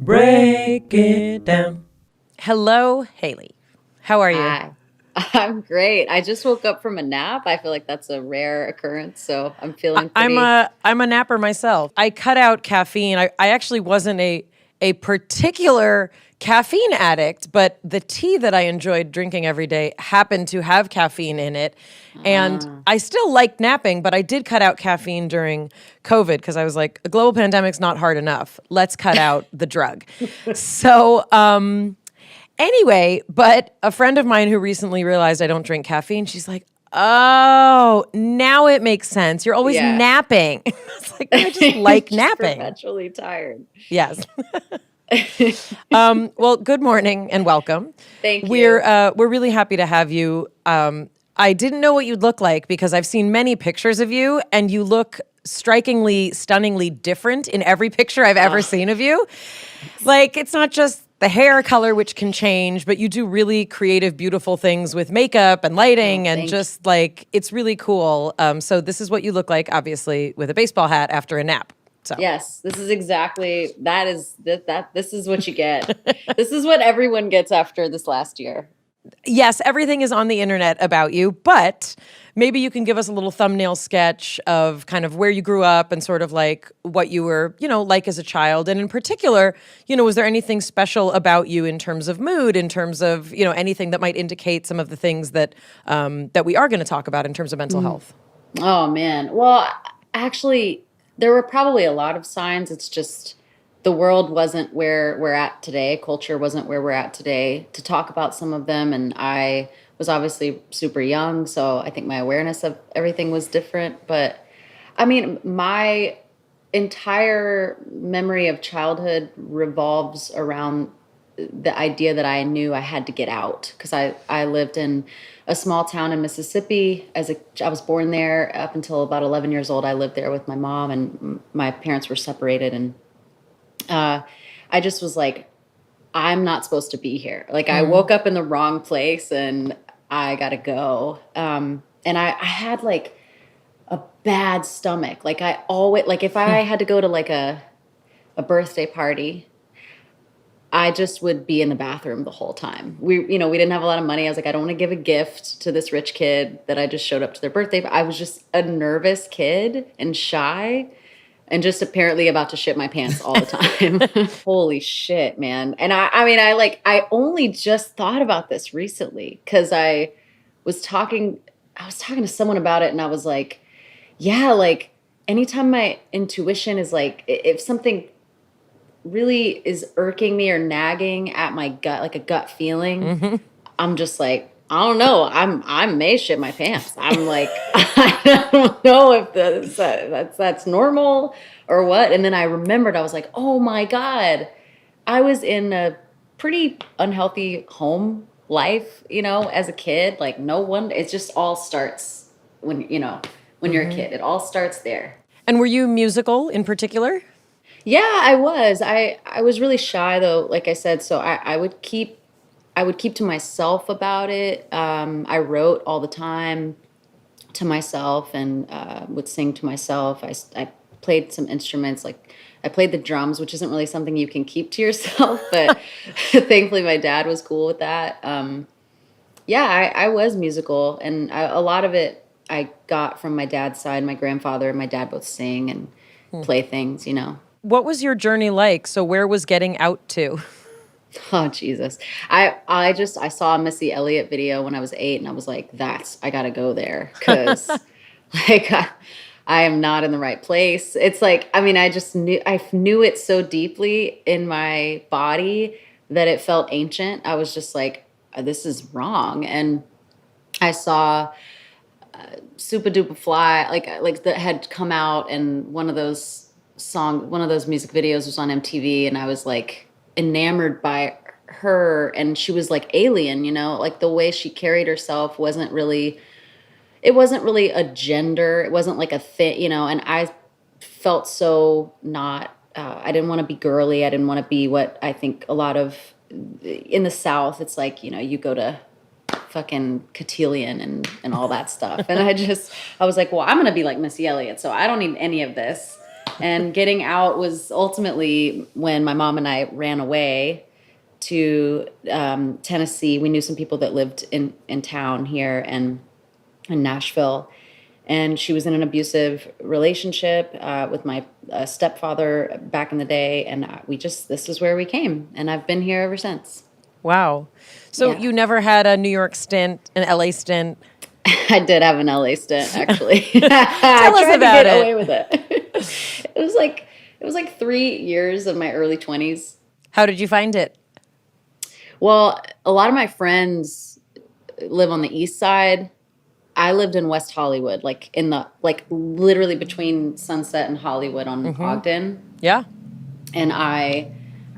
Break it down. Hello, Heyli. How are you? Hi. I'm great. I just woke up from a nap. I feel like that's a rare occurrence, so I'm feeling I'm pretty. a napper myself. I cut out caffeine. I actually wasn't a particular caffeine addict, but the tea that I enjoyed drinking every day happened to have caffeine in it. And Uh, I still like napping, but I did cut out caffeine during COVID because I was like, a global pandemic's not hard enough. Let's cut out the drug. So, anyway, but a friend of mine who recently realized I don't drink caffeine, she's like, "Oh, now it makes sense. You're always yeah. napping." It's like, no, I just like Just napping. perpetually tired. Yes. Well, good morning and welcome. Thank We're you. uh, we're really happy to have you. I didn't know what you'd look like because I've seen many pictures of you, and you look strikingly, stunningly different in every picture I've ever Oh, seen of you. Like, it's not just the hair color, which can change, but you do really creative, beautiful things with makeup and oh, lighting, and thank you. just like it's really cool. So this is what you look like, obviously, with a baseball hat after a nap. So Yes, this is exactly that this is what you get. This is what everyone gets after this last year. yes, everything is on the internet about you, but maybe you can give us a little thumbnail sketch of kind of where you grew up and sort of like what you were, like as a child. And in particular, was there anything special about you in terms of mood, in terms of, anything that might indicate some of the things that we are going to talk about in terms of mental health? Oh man. Well, actually, there were probably a lot of signs. It's just the world wasn't where we're at today. Culture wasn't where we're at today to talk about some of them. And I was obviously super young, so I think my awareness of everything was different. But I mean, my entire memory of childhood revolves around the idea that I knew I had to get out because I lived in a small town in Mississippi. I was born there up until about 11 years old. I lived there with my mom, and my parents were separated. And uh, I just was like, I'm not supposed to be here. Like I woke up in the wrong place, and I gotta go. And I had like a bad stomach. Like I always like if I had to go to like a birthday party, I just would be in the bathroom the whole time. We didn't have a lot of money. I was like, I don't want to give a gift to this rich kid that I just showed up to their birthday. But I was just a nervous kid and shy and just apparently about to shit my pants all the time. Holy shit, man. And I mean, I only just thought about this recently because I was talking to someone about it, and I was like, yeah, like anytime my intuition is like, if something really is irking me or nagging at my gut, like a gut feeling, I'm just like, I don't know. I may shit my pants. I'm like, I don't know if that's normal or what. And then I remembered, I was like, oh my God, I was in a pretty unhealthy home life, as a kid. Like no one, it just all starts when you're a kid. It all starts there. And were you musical in particular? Yeah, I was. I was really shy though, like I said, so I would keep to myself about it. I wrote all the time to myself and would sing to myself. I played some instruments, like I played the drums, which isn't really something you can keep to yourself, but thankfully my dad was cool with that. Yeah, I was musical, and a lot of it I got from my dad's side. My grandfather and my dad both sing and play things. What was your journey like? So where was getting out to? Oh Jesus. I saw a Missy Elliott video when I was 8, and I was like, I gotta go there because like I am not in the right place. It's like, I mean, I knew it so deeply in my body that it felt ancient. I was just like, this is wrong. And I saw Super Duper Fly, like that had come out, and one of those music videos was on MTV, and I was like enamored by her, and she was like alien, like the way she carried herself it wasn't really a gender, it wasn't like a thing, and I felt so not, I didn't want to be girly, I didn't want to be what I think a lot of in the South, it's like, you go to fucking cotillion and all that stuff. And I was like, well, I'm going to be like Missy Elliott, so I don't need any of this. And getting out was ultimately when my mom and I ran away to Tennessee. We knew some people that lived in town here and in Nashville. And she was in an abusive relationship with my stepfather back in the day. And this is where we came. And I've been here ever since. Wow. So you never had a New York stint, an LA stint? I did have an LA stint, actually. Tell us about it. Away with it. It was like 3 years of my early 20s. How did you find it? Well, a lot of my friends live on the east side. I lived in West Hollywood, literally between Sunset and Hollywood on Ogden. Yeah. And I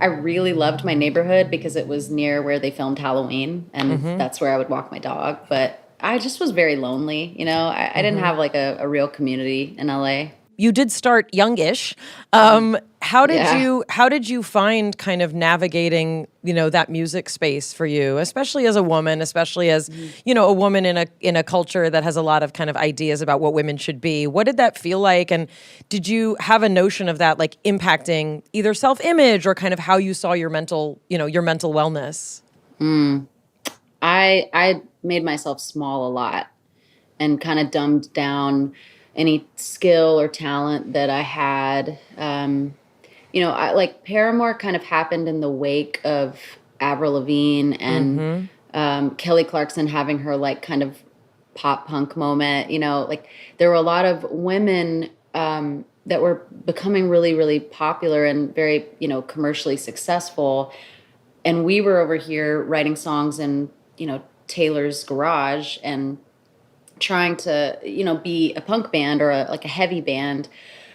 really loved my neighborhood because it was near where they filmed Halloween, and that's where I would walk my dog. But I just was very lonely, I didn't have like a real community in LA. You did start youngish. How did you find kind of navigating, that music space for you, especially as a woman, especially as, a woman in a culture that has a lot of kind of ideas about what women should be? What did that feel like? And did you have a notion of that like impacting either self-image or kind of how you saw your mental wellness? I made myself small a lot and kind of dumbed down any skill or talent that I had. Paramore kind of happened in the wake of Avril Lavigne and Kelly Clarkson having her like kind of pop punk moment. There were a lot of women that were becoming really, really popular and very, commercially successful. And we were over here writing songs in, Taylor's garage and trying to, be a punk band or a heavy band.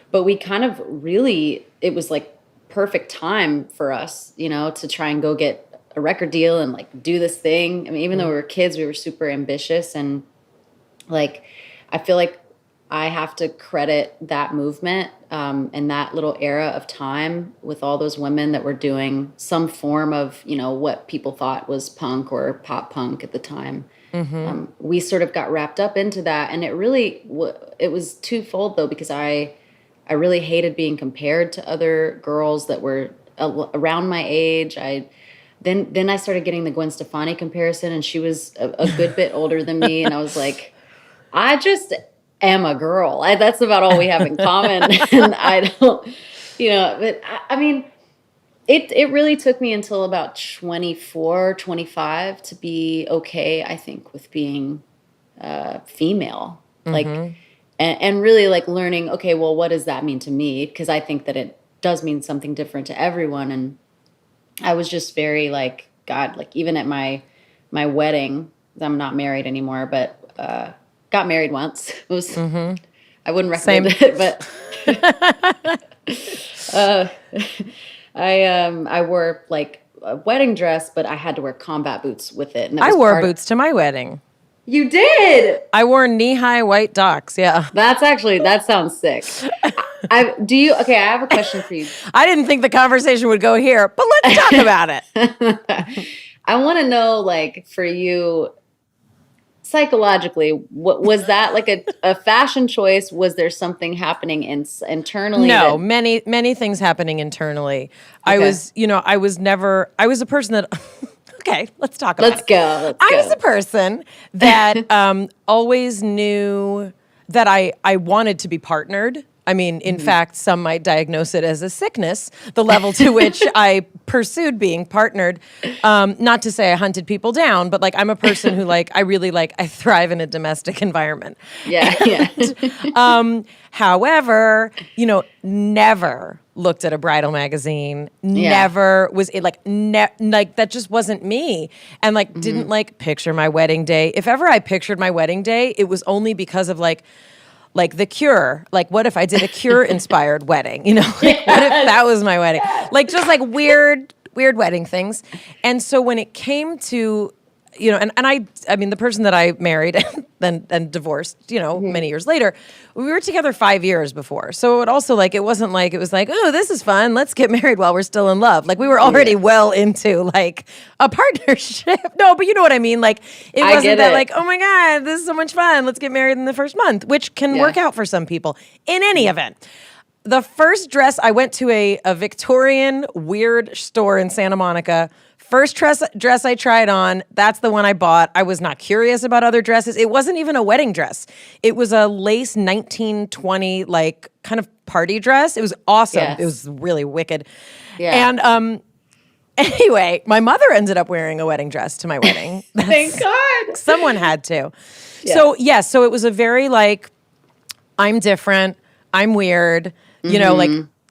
But we kind of really, it was like perfect time for us, to try and go get a record deal and like do this thing. I mean, even though we were kids, we were super ambitious. And like, I feel like I have to credit that movement and that little era of time with all those women that were doing some form of, what people thought was punk or pop punk at the time. We sort of got wrapped up into that. And it really, it was twofold though, because I really hated being compared to other girls that were around my age. Then I started getting the Gwen Stefani comparison, and she was a good bit older than me. And I was like, I just am a girl. That's about all we have in common. And I don't, but I mean, it really took me until about 24, 25 to be okay, I think, with being female. And really like learning, okay, well, what does that mean to me? Because I think that it does mean something different to everyone. And I was just very like, God, like even at my wedding, I'm not married anymore, but got married once. It was, I wouldn't recommend it, but I wore like a wedding dress, but I had to wear combat boots with it. And I wore boots to my wedding. You did? I wore knee-high white Docs, yeah. That sounds sick. I have a question for you. I didn't think the conversation would go here, but let's talk about it. I want to know, like, for you, psychologically, what was that like a fashion choice? Was there something happening internally? No, many things happening internally. Okay. I was a person that... Okay, let's talk about it. Let's go. I was a person that always knew that I wanted to be partnered. I mean, in fact, some might diagnose it as a sickness, the level to which I pursued being partnered. Not to say I hunted people down, but like I'm a person who I thrive in a domestic environment. Yeah. However, never looked at a bridal magazine, never was it that just wasn't me. And didn't picture my wedding day. If ever I pictured my wedding day, it was only because of like The Cure. Like, what if I did a Cure inspired wedding? What if that was my wedding? Just weird wedding things. And so when it came to, and I mean, the person that I married and divorced, many years later, we were together 5 years before. So it also it wasn't it was oh, this is fun. Let's get married while we're still in love. We were already well into a partnership. No, but you know what I mean? It wasn't that oh my God, this is so much fun. Let's get married in the first month, which can work out for some people. In any event, the first dress, I went to a Victorian weird store in Santa Monica. First dress I tried on, that's the one I bought. I was not curious about other dresses. It wasn't even a wedding dress. It was a lace 1920, like, kind of party dress. It was awesome. Yes. It was really wicked. Yeah. And anyway, my mother ended up wearing a wedding dress to my wedding. Thank God. Someone had to. Yeah. So, yes, so it was a very, like, I'm different, I'm weird, you know,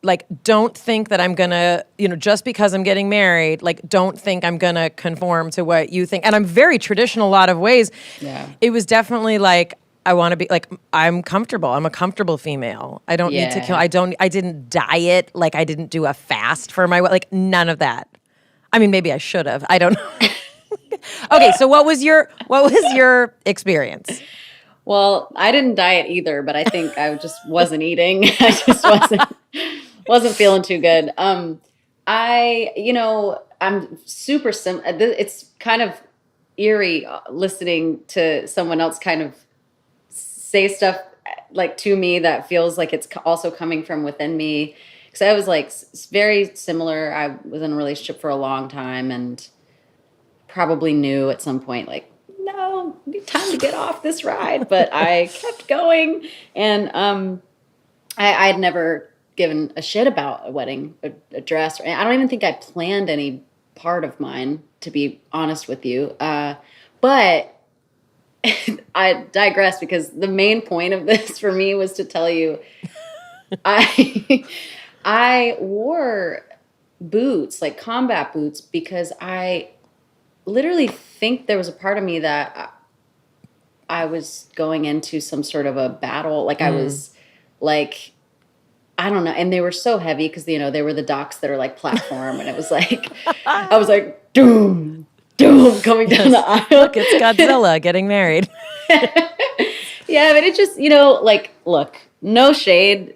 like don't think that I'm gonna, you know, just because I'm getting married, like don't think I'm gonna conform to what you think. And I'm very traditional a lot of ways. Yeah. It was definitely like, I want to be like, I'm comfortable. I'm a comfortable female. I don't need to kill. I didn't diet. Like I didn't do a fast for my, like none of that. I mean, maybe I should have. I don't know. Okay. So what was your experience? Well, I didn't diet either, but I think I just wasn't eating. I just wasn't feeling too good. I'm super it's kind of eerie listening to someone else kind of say stuff like to me that feels like it's also coming from within me. Because I was like very similar. I was in a relationship for a long time and probably knew at some point like, no, time to get off this ride. But I kept going. And I'd never given a shit about a wedding, a dress. I don't even think I planned any part of mine, to be honest with you. But I digress because the main point of this for me was to tell you I wore boots, like combat boots, because I literally think there was a part of me that I was going into some sort of a battle. Like I was like, I don't know. And they were so heavy because, you know, they were the docks that are like platform. And it was like, I was like, doom, doom, coming down the aisle. Look, it's Godzilla getting married. Yeah, but it just, you know, like, look, no shade.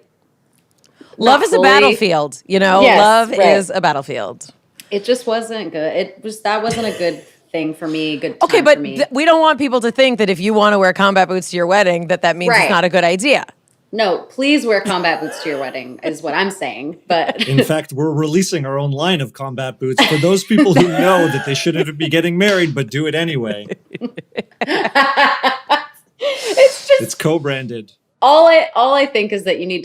Love is a battlefield, you know? Yes, Love right. is a battlefield. It just wasn't good. That wasn't a good thing for me, good time Okay, but for me. we don't want people to think that if you want to wear combat boots to your wedding, that means it's not a good idea. No, please wear combat boots to your wedding is what I'm saying. But in fact, we're releasing our own line of combat boots for those people who know that they shouldn't be getting married, but do it anyway. It's co-branded. All I think is that you need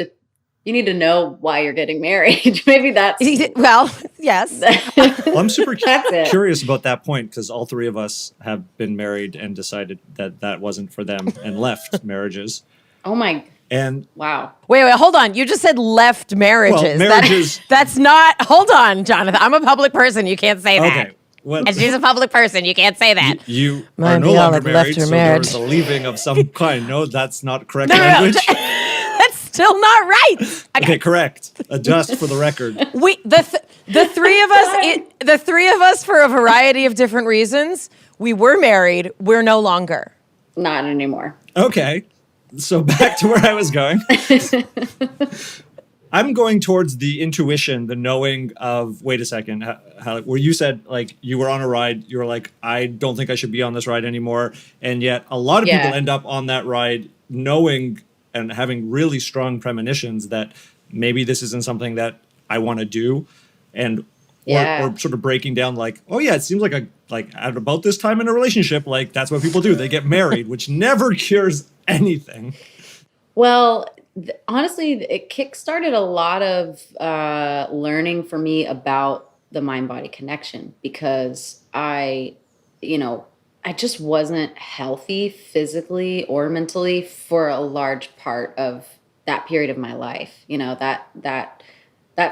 to know why you're getting married. Maybe that's well, yes. Well, I'm super curious about that point because all three of us have been married and decided that wasn't for them and left marriages. Oh my. And wow. Wait, hold on. You just said left marriages. Well, marriages. That's not. Hold on, Jonathan. I'm a public person. You can't say that. Okay. Well, and she's a public person. You can't say that. You are no longer married, so there's a leaving of some kind. No, that's not correct language. That's still not right. Okay, correct. Adjust for the record. The three of us, for a variety of different reasons, we were married. We're no longer. Not anymore. Okay. So back to where I was going. I'm going towards the intuition, the knowing of, wait a second, how, where you said, like, you were on a ride, you were like, I don't think I should be on this ride anymore. And yet a lot of people end up on that ride knowing and having really strong premonitions that maybe this isn't something that I want to do. And or sort of breaking down like, oh yeah, it seems like at about this time in a relationship, like that's what people do. They get married, which never cures anything. Well, honestly, it kickstarted a lot of learning for me about the mind-body connection because I just wasn't healthy physically or mentally for a large part of that period of my life. You know, that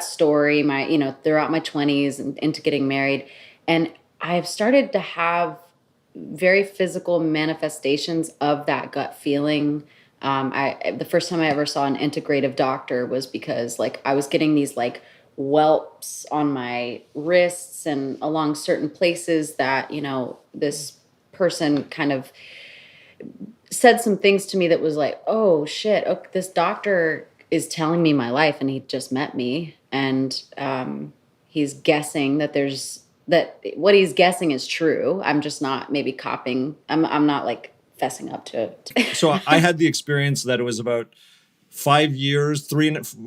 story, throughout my 20s and into getting married. And I've started to have very physical manifestations of that gut feeling. The first time I ever saw an integrative doctor was because like I was getting these like whelps on my wrists and along certain places that, you know, this person kind of said some things to me that was like, oh shit, this doctor is telling me my life and he just met me and he's guessing that what he's guessing is true. I'm just not maybe copying. I'm not like fessing up to it. So I had the experience that it was about 5 years,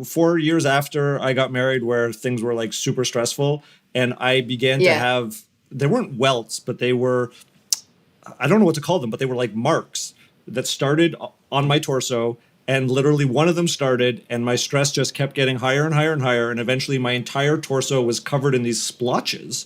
4 years after I got married, where things were like super stressful, and I began to have, they weren't welts, but they were, I don't know what to call them, but they were like marks that started on my torso. And literally one of them started, and my stress just kept getting higher and higher and higher. And eventually my entire torso was covered in these splotches.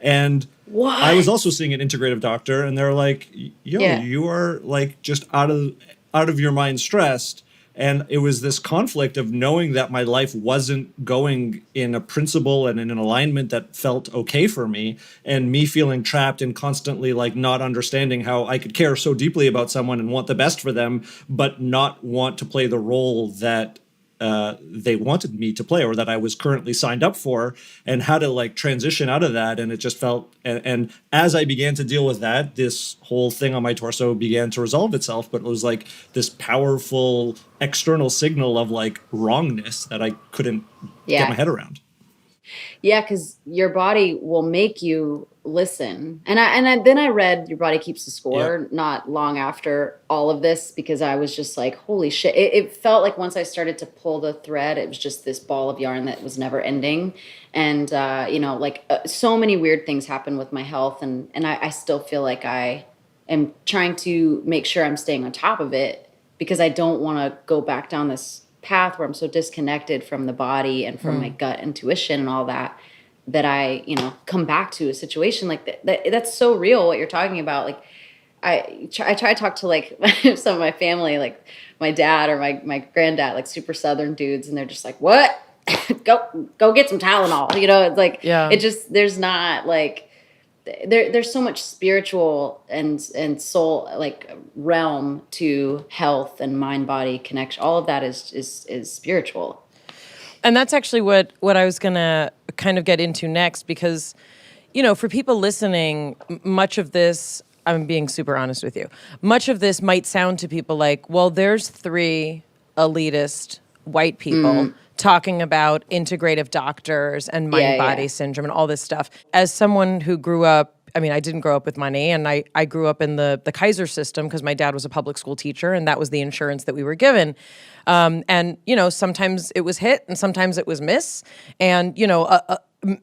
And I was also seeing an integrative doctor, and they're like, yo, you are like just out of your mind stressed. And it was this conflict of knowing that my life wasn't going in a principle and in an alignment that felt okay for me, and me feeling trapped and constantly like not understanding how I could care so deeply about someone and want the best for them, but not want to play the role that they wanted me to play, or that I was currently signed up for, and how to like transition out of that. And it just felt, and as I began to deal with that, this whole thing on my torso began to resolve itself. But it was like this powerful external signal of like wrongness that I couldn't get my head around. Yeah, because your body will make you listen. And then I read Your Body Keeps the Score not long after all of this, because I was just like, holy shit. It felt like once I started to pull the thread, it was just this ball of yarn that was never ending. And, so many weird things happen with my health. And I still feel like I am trying to make sure I'm staying on top of it, because I don't want to go back down this path where I'm so disconnected from the body and from my gut intuition and all that I, come back to a situation like that. That's so real what you're talking about. Like I try to talk to like some of my family, like my dad or my granddad, like super Southern dudes. And they're just like, what? go get some Tylenol. It's like, it just, there's not like, there's so much spiritual and soul like realm to health and mind body connection. All of that is spiritual. And that's actually what I was gonna kind of get into next, because for people listening, much of this, I'm being super honest with you, much of this might sound to people like, well, there's 3 elitist white people talking about integrative doctors and mind-body syndrome and all this stuff. As someone who grew up, I mean, I didn't grow up with money, and I grew up in the Kaiser system because my dad was a public school teacher, and that was the insurance that we were given. And, sometimes it was hit and sometimes it was miss. And,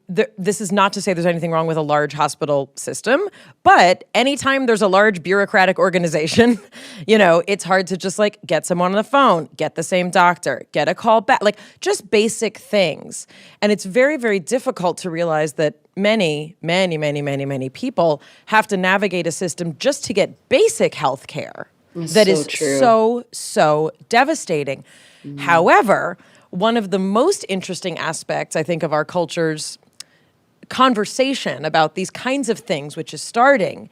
this is not to say there's anything wrong with a large hospital system, but anytime there's a large bureaucratic organization, it's hard to just like get someone on the phone, get the same doctor, get a call back, like just basic things. And it's very, very difficult to realize that many, many, many, many, many people have to navigate a system just to get basic health care. That is so devastating. However, one of the most interesting aspects, I think, of our culture's conversation about these kinds of things, which is starting,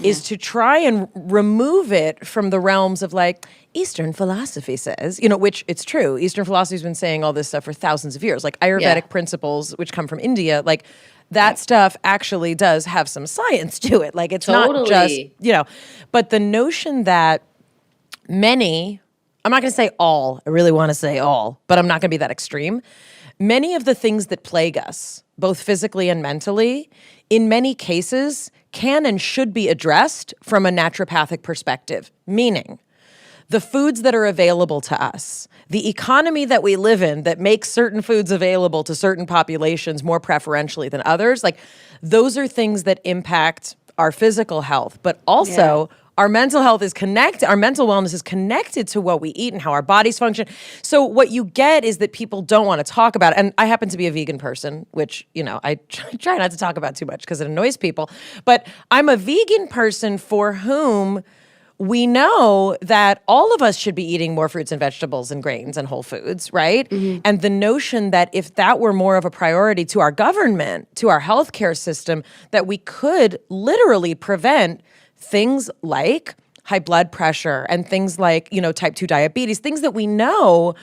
is to try and remove it from the realms of like, Eastern philosophy says, which it's true. Eastern philosophy has been saying all this stuff for thousands of years, like Ayurvedic principles, which come from India, like that stuff actually does have some science to it. Like it's not just, but the notion that many, I'm not going to say all, I really want to say all, but I'm not going to be that extreme. Many of the things that plague us, both physically and mentally, in many cases can and should be addressed from a naturopathic perspective, meaning the foods that are available to us, the economy that we live in that makes certain foods available to certain populations more preferentially than others, like those are things that impact our physical health, but also our mental health is connected, our mental wellness is connected to what we eat and how our bodies function. So what you get is that people don't want to talk about it. And I happen to be a vegan person, which, I try not to talk about too much because it annoys people. But I'm a vegan person for whom we know that all of us should be eating more fruits and vegetables and grains and whole foods, right? And the notion that if that were more of a priority to our government, to our healthcare system, that we could literally prevent things like high blood pressure and things like, type 2 diabetes, things that we know,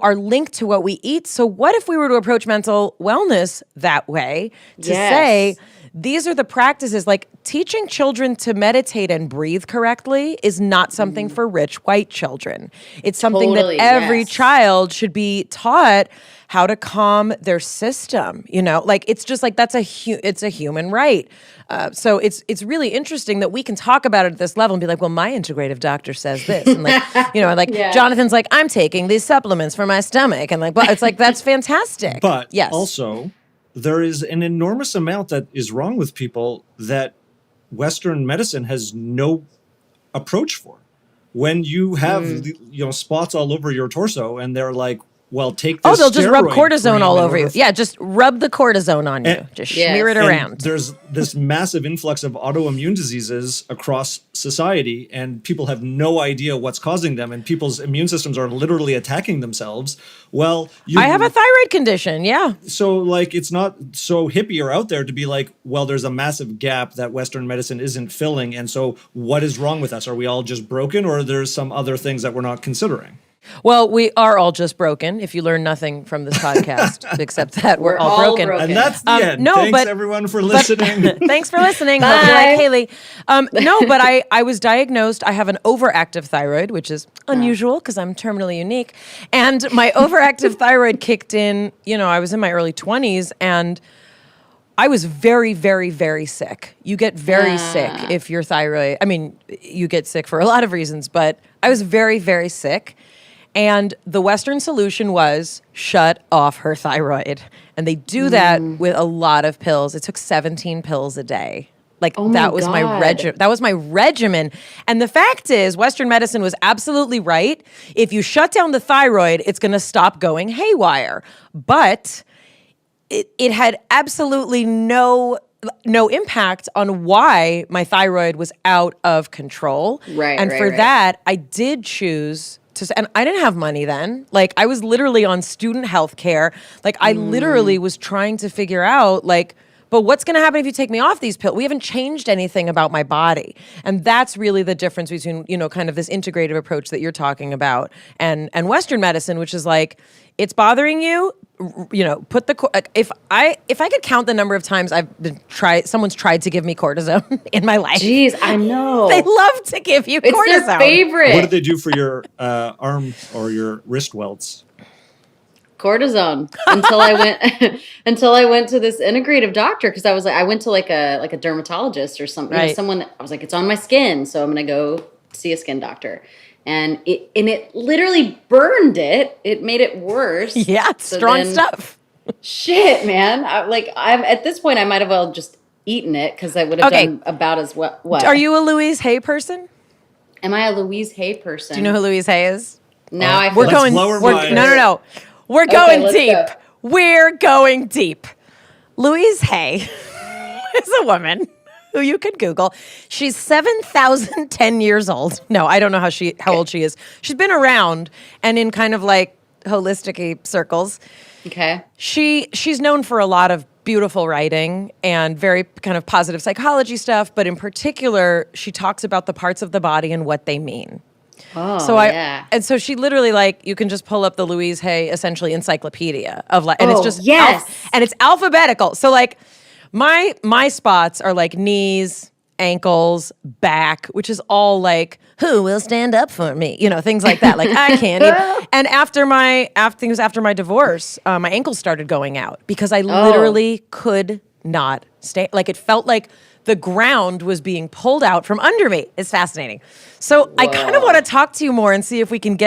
are linked to what we eat. So what if we were to approach mental wellness that way to say, these are the practices, like teaching children to meditate and breathe correctly is not something for rich white children. It's something Totally, that every yes. child should be taught how to calm their system, like it's just like it's a human right. So it's really interesting that we can talk about it at this level and be like, well, my integrative doctor says this, and Yeah. Jonathan's like, I'm taking these supplements for my stomach, and it's like that's fantastic. But yes, also, there is an enormous amount that is wrong with people that Western medicine has no approach for. When you have spots all over your torso, and they're like, well, take this. they'll just rub steroid cortisone cream all in over you. order Yeah, just rub the cortisone on you. Just smear it Yes. around. And there's this massive influx of autoimmune diseases across society, and people have no idea what's causing them, and people's immune systems are literally attacking themselves. Well, I have a thyroid condition. Yeah. so like it's not so hippie or out there to be like, well, there's a massive gap that Western medicine isn't filling, and so what is wrong with us? Are we all just broken, or there's some other things that we're not considering? Well, we are all just broken. If you learn nothing from this podcast, except that we're all broken. And that's the end. no, Thanks but- everyone for listening. Thanks for listening. Hope you like Haley. No, but I was diagnosed. I have an overactive thyroid, which is unusual because I'm terminally unique. And my overactive thyroid kicked in, I was in my early 20s, and I was very, very, very sick. You get very sick if your thyroid, you get sick for a lot of reasons, but I was very, very sick. And the Western solution was shut off her thyroid. And they do that with a lot of pills. It took 17 pills a day. That was my that was my regimen. And the fact is, Western medicine was absolutely right. If you shut down the thyroid, it's going to stop going haywire. But it had absolutely no impact on why my thyroid was out of control. Right, and right, for right. that, I did choose and I didn't have money then. I was literally on student health care. I literally was trying to figure out, but what's going to happen if you take me off these pills? We haven't changed anything about my body. And that's really the difference between, kind of this integrative approach that you're talking about and Western medicine, which is it's bothering you, put the, if I could count the number of times someone's tried to give me cortisone in my life. Jeez, I know. They love to give you It's cortisone. their favorite. What did they do for your arm or your wrist welts? Cortisone until I went to this integrative doctor because I went to a dermatologist or something. Right. Someone I was like, it's on my skin, so I'm gonna go see a skin doctor. And it literally burned it. It made it worse. Yeah, it's strong stuff. Shit, man. I'm at this point I might have well just eaten it because I would have done about as well. What? Are you a Louise Hay person? Am I a Louise Hay person? Do you know who Louise Hay is? Now I We're feel going. blow her We're, mind. no. We're Okay, going let's deep. go. We're going deep. Louise Hay is a woman who you could Google. She's 7,010 years old. No, I don't know how old she is. She's been around and in kind of holistic-y circles. Okay. She's known for a lot of beautiful writing and very kind of positive psychology stuff, but in particular, she talks about the parts of the body and what they mean. Oh, So so she literally you can just pull up the Louise Hay essentially encyclopedia of and it's just yes. and it's alphabetical. So my spots are knees, ankles, back, which is all who will stand up for me, things like that. I can't even. And after my divorce, my ankles started going out because I literally could not stay. It felt like the ground was being pulled out from under me. It's fascinating. So I kind of want to talk to you more and see if we can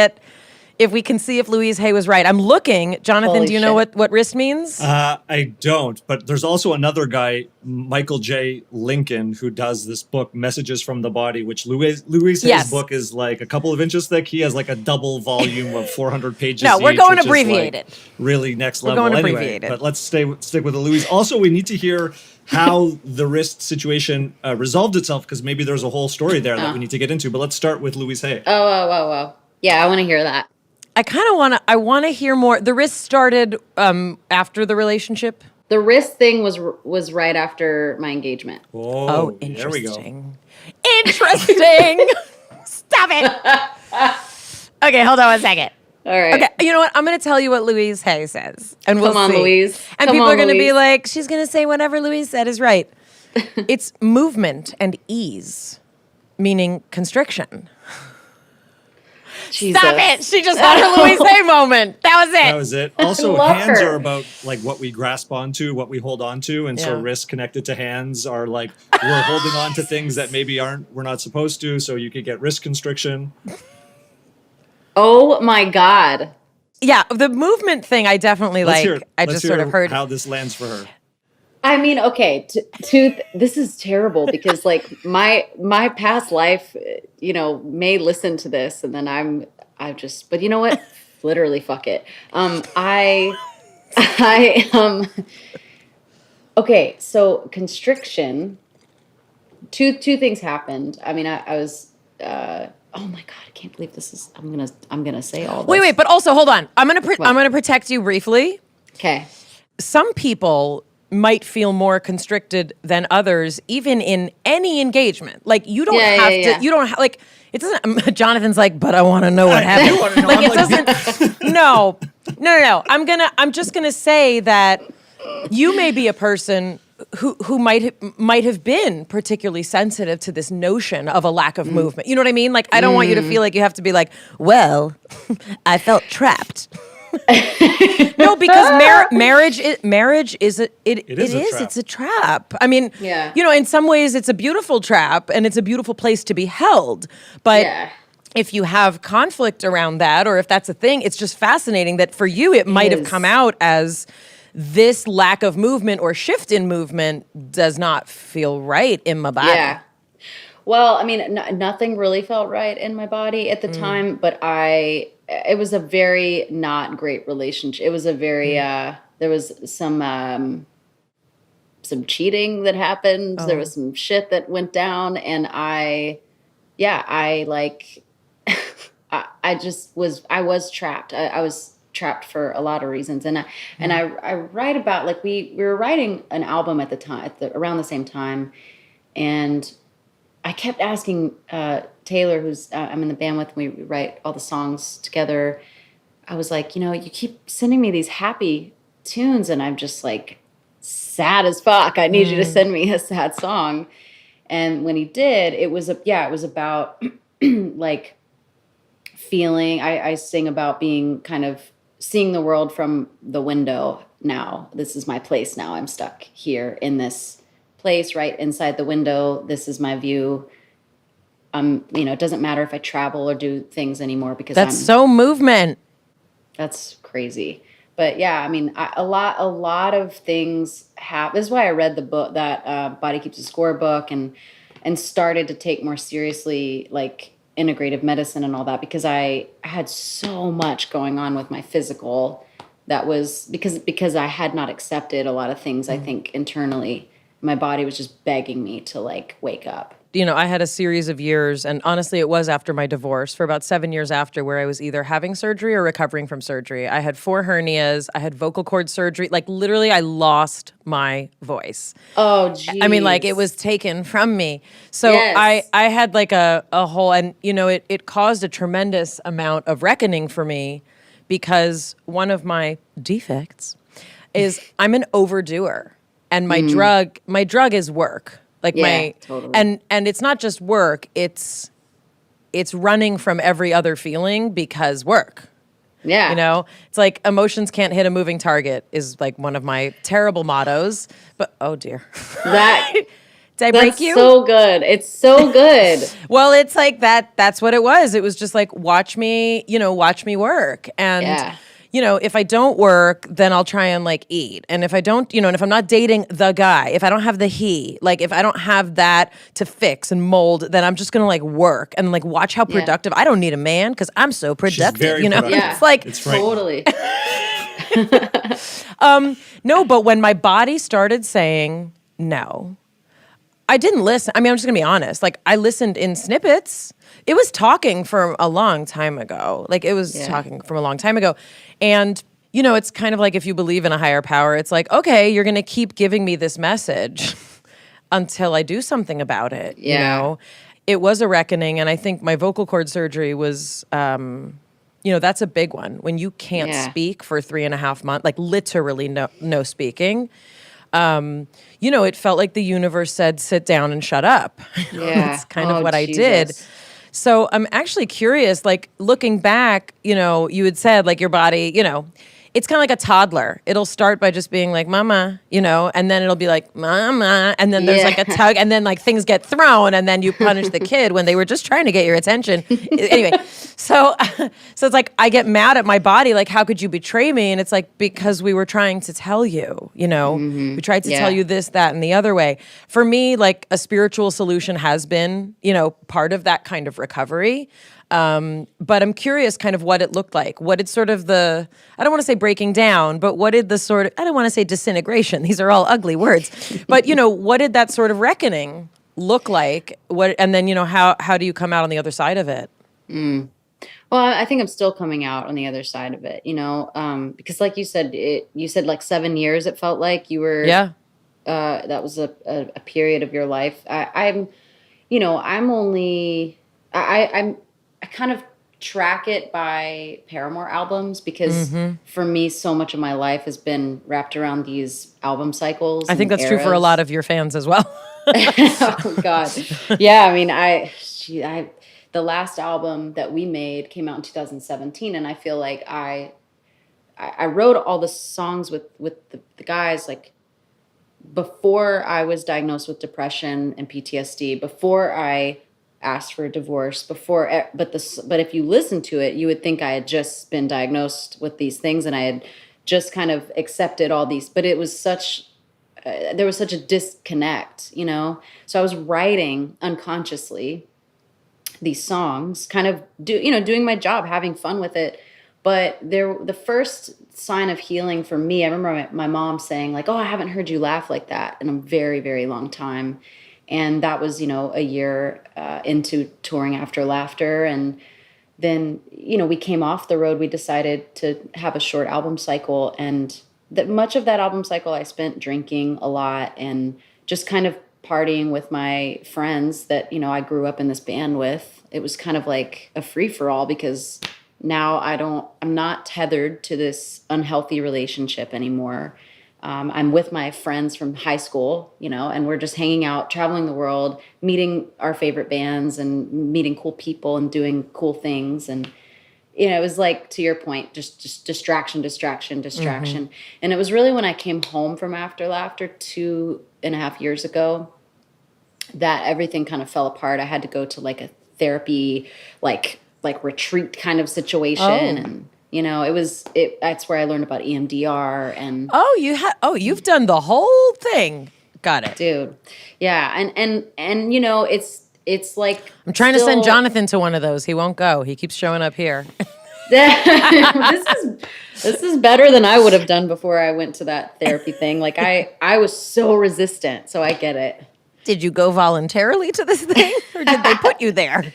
see if Louise Hay was right. I'm looking. Jonathan, Holy do you know shit. what wrist means? I don't, but there's also another guy, Michael J. Lincoln, who does this book, Messages from the Body, which Louise Hay's Yes. book is a couple of inches thick. He has a double volume of 400 pages. No, we're each, going which is, abbreviated. Really next level. going Anyway, abbreviated. but let's stick with the Louise. Also, we need to hear how the wrist situation resolved itself because maybe there's a whole story there that we need to get into. But let's start with Louise Hay. Oh. Yeah, I want to hear that. I want to hear more. The wrist started after the relationship. The wrist thing was right after my engagement. Oh, interesting. There we go. Interesting. Stop it. Okay, hold on one second. All right. Okay, you know what? I'm going to tell you what Louise Hay says, and we'll Come on, see. Louise. And Come people on, are going to be Louise. she's going to say whatever Louise said is right. It's movement and ease, meaning constriction. Jesus. Stop it! She just had her Louise Hay moment. That was it. That was it. Also, love hands her. are about like what we grasp onto, what we hold on to, and so Yeah. wrists connected to hands are like we're holding on to things that maybe we're not supposed to. So you could get wrist constriction. Oh my God. Yeah, the movement thing, I definitely Let's hear. I let's just hear sort of heard. how this lands for her. I mean, okay, this is terrible because like my past life, may listen to this and then but you know what? Literally, fuck it. Okay, so constriction, two things happened. I mean, I was, oh my God, I can't believe this is, I'm gonna say all this. Wait, but also hold on. I'm gonna protect you briefly. Okay. Some people might feel more constricted than others, even in any engagement. Like you don't have to. Yeah. You don't like. It doesn't. Jonathan's like, but I want to know what happened. do wanna know. Like I'm it like, doesn't. No. I'm just gonna say that you may be a person who might have been particularly sensitive to this notion of a lack of movement. You know what I mean? Like I don't want you to feel like you have to be like, well, I felt trapped. No, because marriage is it's a trap. I mean, Yeah. in some ways it's a beautiful trap and it's a beautiful place to be held. But Yeah. if you have conflict around that, or if that's a thing, it's just fascinating that for you it might have is. come out as this lack of movement or shift in movement does not feel right in my body. Yeah. Well, I mean, nothing really felt right in my body at the time, but it was a very not great relationship. It was a very, there was some cheating that happened. There was some shit that went down, and I was trapped. I was trapped for a lot of reasons, and I write about, like, we were writing an album at the time, around the same time, and I kept asking Taylor, who's I'm in the band with, we write all the songs together. I was like, you keep sending me these happy tunes, and I'm just like sad as fuck. I need you to send me a sad song. And when he did, it was about like feeling. I sing about being kind of seeing the world from the window now. This is my place now. I'm stuck here in this place right inside the window. This is my view. It doesn't matter if I travel or do things anymore because That's so movement. That's crazy. But yeah, I mean, a lot of things happen. This is why I read the book, that Body Keeps a Score book, and started to take more seriously like integrative medicine and all that, because I had so much going on with my physical. That was because I had not accepted a lot of things. I think internally, my body was just begging me to like wake up. I had a series of years, and honestly, it was after my divorce, for about 7 years after, where I was either having surgery or recovering from surgery. I had 4 hernias. I had vocal cord surgery. Like, literally, I lost my voice. Oh, geez. I mean, like, it was taken from me. So Yes. I had like a whole, and, it caused a tremendous amount of reckoning for me, because one of my defects is I'm an overdoer, and my drug is work. Like totally. and it's not just work, it's running from every other feeling because work. Yeah. It's like emotions can't hit a moving target is like one of my terrible mottos. But oh dear. Did I break you? So good. It's so good. Well, it's like that's what it was. It was just like watch me work. And Yeah. if I don't work, then I'll try and like eat. And if I don't, and if I'm not dating the guy, if I don't have the he, like if I don't have that to fix and mold, then I'm just gonna like work and like watch how productive. I don't need a man because I'm so productive. very productive. Yeah. It's like It's frightening. Totally. no, but when my body started saying no, I didn't listen. I mean, I'm just gonna be honest. Like I listened in snippets. It was talking from a long time ago. Like it was talking from a long time ago. And, it's kind of like if you believe in a higher power, it's like, okay, you're going to keep giving me this message until I do something about it. Yeah. It was a reckoning. And I think my vocal cord surgery was, that's a big one. When you can't speak for 3.5 months, like literally no speaking. it felt like the universe said, sit down and shut up. Yeah. That's kind of what I did. So I'm actually curious, like looking back, you had said like your body, it's kind of like a toddler. It'll start by just being like, mama, and then it'll be like, mama. And then there's like a tug, and then like things get thrown, and then you punish the kid when they were just trying to get your attention. Anyway, so it's like, I get mad at my body. Like, how could you betray me? And it's like, because we were trying to tell you, we tried to tell you this, that, and the other way. For me, like a spiritual solution has been, part of that kind of recovery. But I'm curious kind of what it looked like. What did sort of I don't want to say breaking down, but what did I don't want to say disintegration. These are all ugly words. But, what did that sort of reckoning look like? And then, how do you come out on the other side of it? Well, I think I'm still coming out on the other side of it, because like you said, you said like 7 years, it felt like you were, that was a period of your life. I kind of track it by Paramore albums because for me, so much of my life has been wrapped around these album cycles. I think that's true for a lot of your fans as well. Oh God. Yeah. I mean, the last album that we made came out in 2017. And I feel like I wrote all the songs with the guys, like before I was diagnosed with depression and PTSD, before I asked for a divorce, but if you listen to it, you would think I had just been diagnosed with these things and I had just kind of accepted all these, but it was there was such a disconnect, So I was writing unconsciously these songs, kind of doing my job, having fun with it. But the first sign of healing for me, I remember my mom saying like, "Oh, I haven't heard you laugh like that in a very, very long time." And that was, a year into touring After Laughter. And then, we came off the road. We decided to have a short album cycle. And much of that album cycle, I spent drinking a lot and just kind of partying with my friends that, I grew up in this band with. It was kind of like a free-for-all because now I'm not tethered to this unhealthy relationship anymore. I'm with my friends from high school, and we're just hanging out, traveling the world, meeting our favorite bands and meeting cool people and doing cool things. And, it was like, to your point, just distraction. And it was really when I came home from After Laughter 2.5 years ago that everything kind of fell apart. I had to go to like a therapy, like retreat kind of situation. And, that's where I learned about EMDR and you've done the whole thing. Got it. Dude. Yeah. And it's like I'm trying to send Jonathan to one of those. He won't go. He keeps showing up here. This is better than I would have done before I went to that therapy thing. Like I was so resistant, so I get it. Did you go voluntarily to this thing or did they put you there?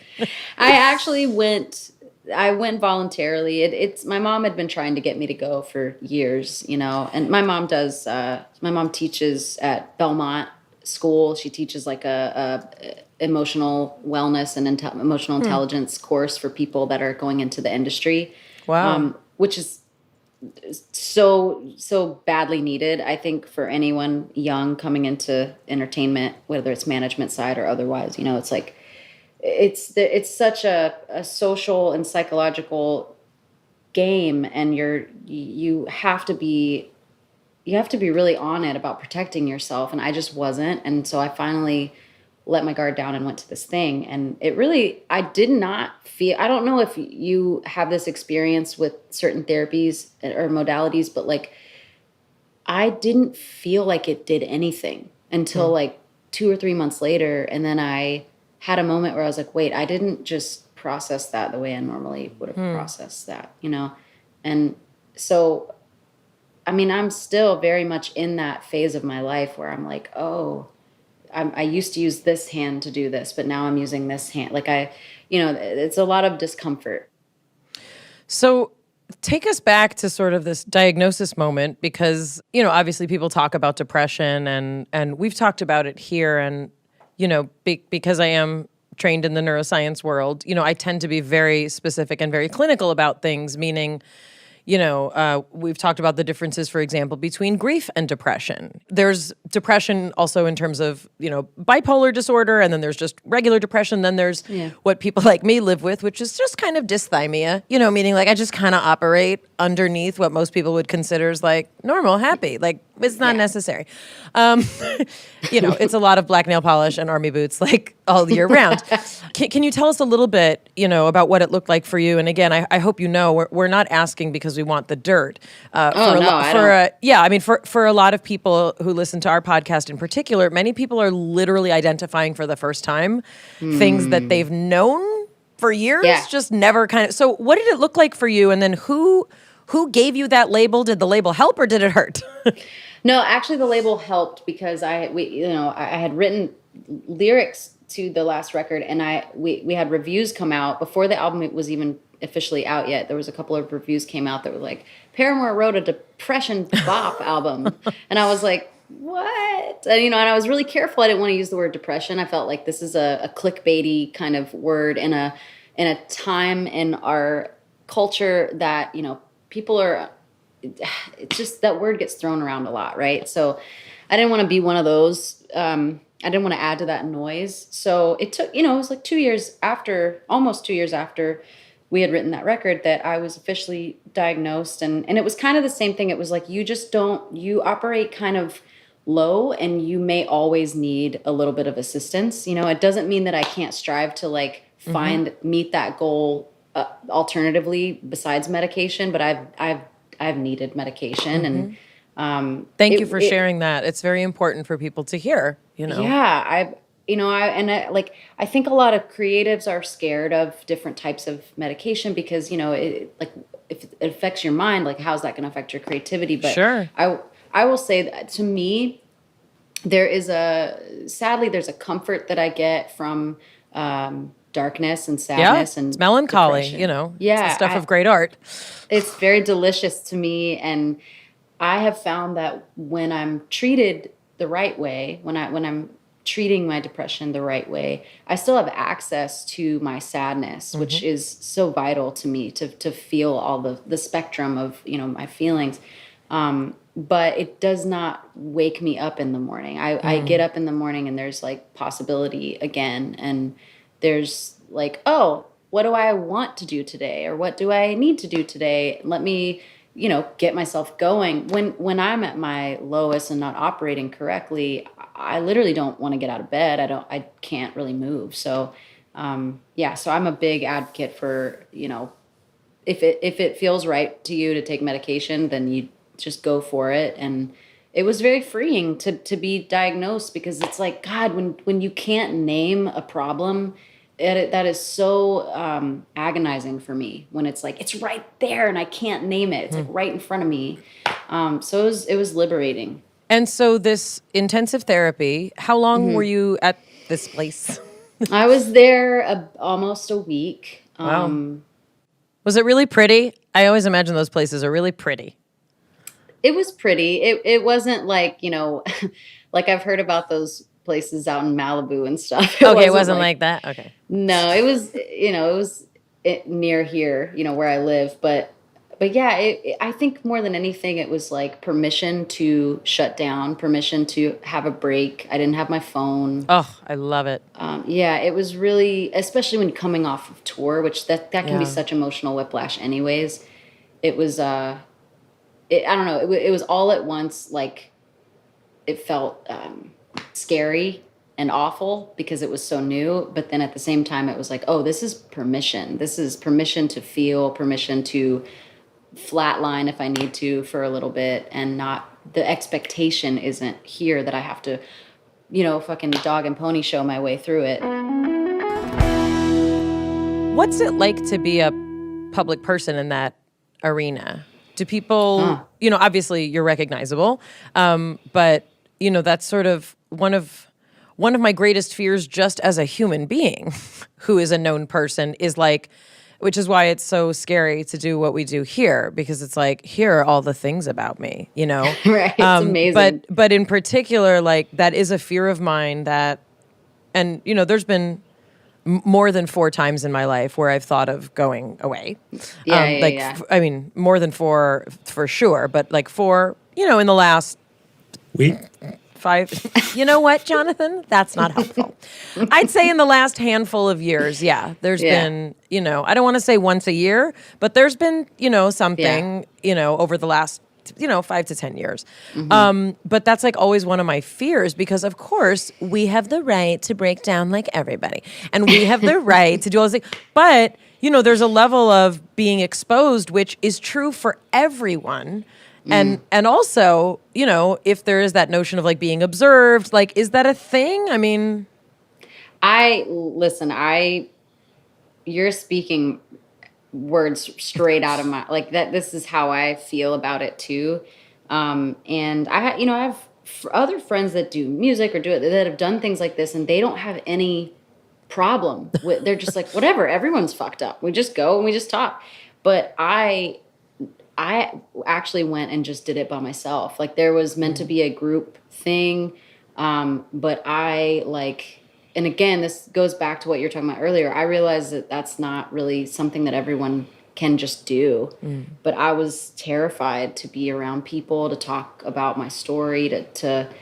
I actually went voluntarily. It's my mom had been trying to get me to go for years, and my mom teaches at Belmont School. She teaches like a emotional wellness and emotional intelligence course for people that are going into the industry. Wow. Which is so badly needed, I think, for anyone young coming into entertainment, whether it's management side or otherwise. It's like, it's such a social and psychological game, and you have to be really on it about protecting yourself. And I just wasn't. And so I finally let my guard down and went to this thing. And I did not feel, I don't know if you have this experience with certain therapies or modalities, but like, I didn't feel like it did anything until like 2 or 3 months later. And then I had a moment where I was like, wait, I didn't just process that the way I normally would have processed that, And so, I mean, I'm still very much in that phase of my life where I'm like, oh, I used to use this hand to do this, but now I'm using this hand. Like it's a lot of discomfort. So take us back to sort of this diagnosis moment, because, obviously people talk about depression and we've talked about it here. And, because I am trained in the neuroscience world, I tend to be very specific and very clinical about things, meaning, we've talked about the differences, for example, between grief and depression. There's depression also in terms of, bipolar disorder, and then there's just regular depression. Then there's what people like me live with, which is just kind of dysthymia, meaning like I just kind of operate underneath what most people would consider as like normal, happy. Like it's not necessary. It's a lot of black nail polish and army boots like all year round. Can you tell us a little bit, about what it looked like for you? And again, I hope we're not asking because we want the dirt. For a lot of people who listen to our podcast in particular, many people are literally identifying for the first time things that they've known for years, just never kind of. So what did it look like for you? And then who gave you that label? Did the label help or did it hurt? No, actually the label helped because I had written lyrics to the last record, and we had reviews come out before the album was even officially out yet. There was a couple of reviews came out that were like, Paramore wrote a depression bop album. And I was like, what? And I was really careful. I didn't want to use the word depression. I felt like this is a clickbaity kind of word in a time in our culture that, people are, it's just that word gets thrown around a lot, right? So I didn't want to be one of those. I didn't want to add to that noise. So it took, it was like almost 2 years after we had written that record that I was officially diagnosed. And it was kind of the same thing. It was like, you operate kind of low and you may always need a little bit of assistance. It doesn't mean that I can't strive to like meet that goal alternatively besides medication, but I've needed medication and thank you for sharing that. It's very important for people to hear, Yeah, I think a lot of creatives are scared of different types of medication because, if it affects your mind, like how's that going to affect your creativity? But sure. I will say that to me, there's a comfort that I get from darkness and sadness and it's melancholy, depression. It's the stuff of great art. It's very delicious to me, and I have found that when I'm treated the right way, when I'm treating my depression the right way, I still have access to my sadness, which is so vital to me to feel all the spectrum of my feelings. But it does not wake me up in the morning. I get up in the morning and there's like possibility again, and there's like, oh, what do I want to do today, or what do I need to do today? Let me get myself going. When I'm at my lowest and not operating correctly, I literally don't want to get out of bed. I can't really move. So, so I'm a big advocate for, if it feels right to you to take medication, then you just go for it. And it was very freeing to be diagnosed because it's like, God, when you can't name a problem, that is so agonizing for me when it's like, it's right there and I can't name it. It's like right in front of me. So it was liberating. And so this intensive therapy, how long were you at this place? I was there almost a week. Wow. Was it really pretty? I always imagine those places are really pretty. It was pretty. It wasn't like, like I've heard about those places out in Malibu and stuff. It wasn't like that? Okay. No, it was, near here, where I live. But yeah, I think more than anything, it was like permission to shut down, permission to have a break. I didn't have my phone. Oh, I love it. It was really, especially when coming off of tour, which that can be such emotional whiplash anyways. It was, I don't know, it was all at once, like it felt scary and awful because it was so new, but then at the same time it was like, oh, this is permission to feel, permission to flatline if I need to for a little bit, and not, the expectation isn't here that I have to fucking dog and pony show my way through it. What's it like to be a public person in that arena? Do people, obviously you're recognizable, but that's sort of one of my greatest fears just as a human being who is a known person is like, which is why it's so scary to do what we do here, because it's like, here are all the things about me, Right, it's amazing. But in particular, like that is a fear of mine that, and there's been more than 4 times in my life where I've thought of going away. I mean, more than 4 for sure, but like 4, in the last week. 5. You know what, Jonathan? That's not helpful. I'd say in the last handful of years, there's been, I don't want to say once a year, but there's been, something, over the last 5 to 10 years. But that's like always one of my fears because of course we have the right to break down like everybody and we have the right to do all this thing. But, there's a level of being exposed, which is true for everyone. And also, if there is that notion of like being observed, like, is that a thing? I mean, you're speaking words straight out of my, like that, this is how I feel about it too. And I have other friends that do music or that have done things like this and they don't have any problem with, they're just like, whatever, everyone's fucked up. We just go and we just talk. But I actually went and just did it by myself. Like there was meant to be a group thing. But and again, this goes back to what you're talking about earlier. I realized that that's not really something that everyone can just do. But I was terrified to be around people, to talk about my story, and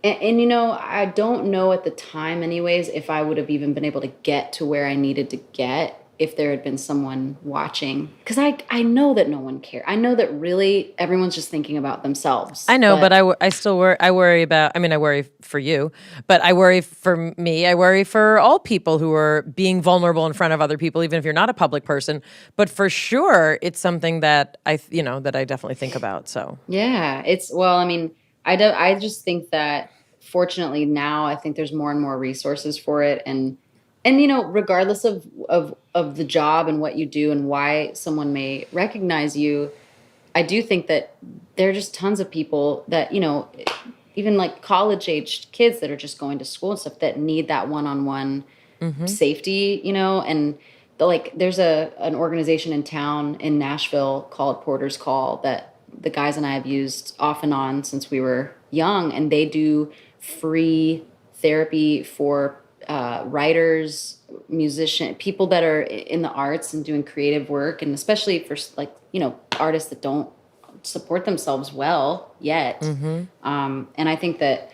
I don't know at the time anyways, if I would have even been able to get to where I needed to get if there had been someone watching. Because I know that no one cares. I know that really everyone's just thinking about themselves. I know, but I still worry. I worry about, I worry for you, but I worry for me. I worry for all people who are being vulnerable in front of other people, even if you're not a public person. But for sure, it's something that I definitely think about. So yeah, I just think that fortunately now I think there's more and more resources for it. And regardless of the job and what you do and why someone may recognize you, I do think that there are just tons of people that, even like college-aged kids that are just going to school and stuff that need that one-on-one safety, and there's an organization in town in Nashville called Porter's Call that the guys and I have used off and on since we were young, and they do free therapy for writers, musicians, people that are in the arts and doing creative work, and especially for artists that don't support themselves well yet. And I think that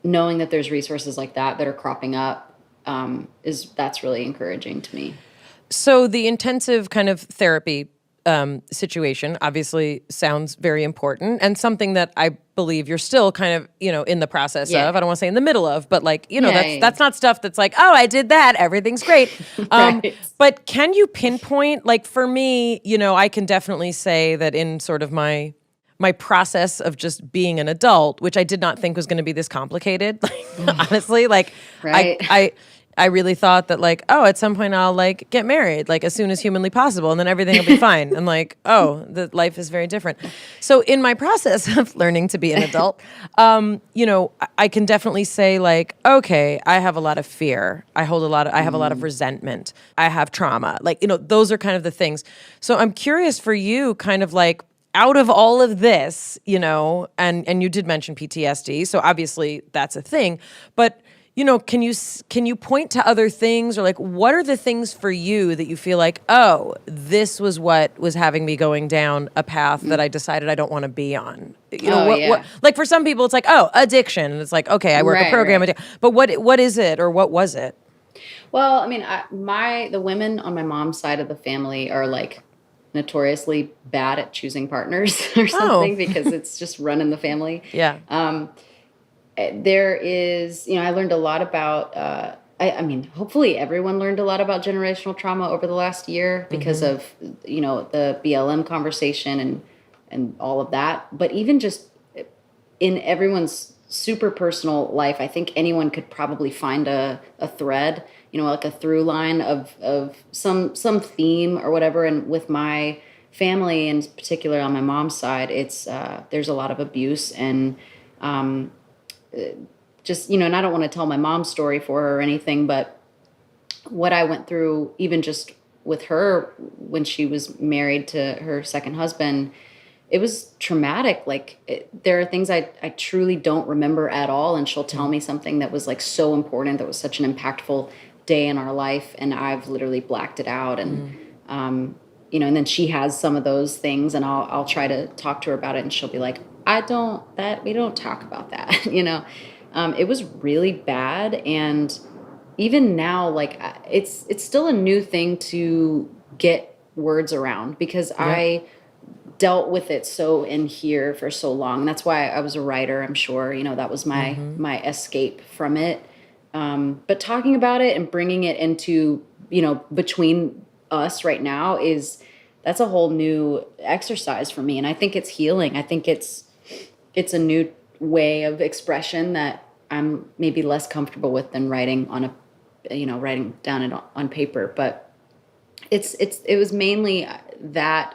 knowing that there's resources like that are cropping up that's really encouraging to me. So the intensive kind of therapy situation obviously sounds very important and something that I believe you're still kind of, in the process of. I don't want to say in the middle of, but that's not stuff that's like, oh, I did that, everything's great. Right. But can you pinpoint, like for me, I can definitely say that in sort of my process of just being an adult, which I did not think was going to be this complicated, honestly, right. I really thought that at some point I'll get married, as soon as humanly possible, and then everything will be fine. And the life is very different. So in my process of learning to be an adult, I can definitely say okay, I have a lot of fear. I have a lot of resentment. I have trauma. Those are kind of the things. So I'm curious for you, kind of out of all of this, and you did mention PTSD, so obviously that's a thing, but can you point to other things, or what are the things for you that you feel oh, this was what was having me going down a path that I decided I don't want to be on? What for some people it's addiction, and it's okay, I work a program, right. But what is it, or what was it? Well, the women on my mom's side of the family are notoriously bad at choosing partners or something because it's just run in the family. Yeah. There is, I learned a lot about, hopefully everyone learned a lot about generational trauma over the last year because of, the BLM conversation and all of that. But even just in everyone's super personal life, I think anyone could probably find a thread, a through line of some theme or whatever. And with my family, in particular on my mom's side, it's there's a lot of abuse and just, and I don't want to tell my mom's story for her or anything, but what I went through, even just with her when she was married to her second husband, it was traumatic. There are things I truly don't remember at all. And she'll tell me something that was so important, that was such an impactful day in our life, and I've literally blacked it out. And you know, and then she has some of those things, and I'll try to talk to her about it, and she'll be like, we don't talk about that. You know, it was really bad. And even now, like, it's still a new thing to get words around, because I dealt with it so in here for so long. That's why I was a writer. I'm sure, you know, that was my escape from it. But talking about it and bringing it into, you know, between us right now that's a whole new exercise for me. And I think it's healing. I think it's a new way of expression that I'm maybe less comfortable with than writing writing down it on paper. But it was mainly that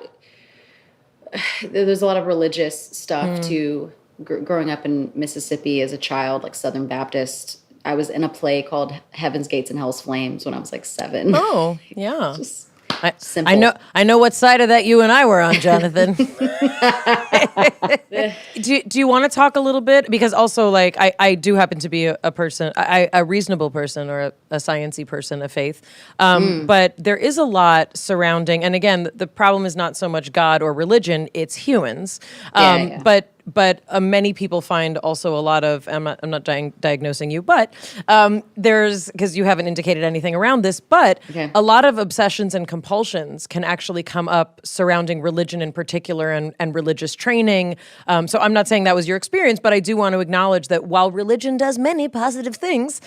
there's a lot of religious stuff too. Growing up in Mississippi as a child, like Southern Baptist, I was in a play called Heaven's Gates and Hell's Flames when I was like 7. Oh, yeah. Just simple. I know what side of that you and I were on, Jonathan. Do you want to talk a little bit? Because also, like, I do happen to be a person, a reasonable person, or a sciencey person of faith. But there is a lot surrounding, and again, the problem is not so much God or religion, it's humans. But many people find also a lot of, I'm not diagnosing you, but there's, because you haven't indicated anything around this, but a lot of obsessions and compulsions can actually come up surrounding religion in particular, and religious training. So I'm not saying that was your experience, but I do want to acknowledge that while religion does many positive things,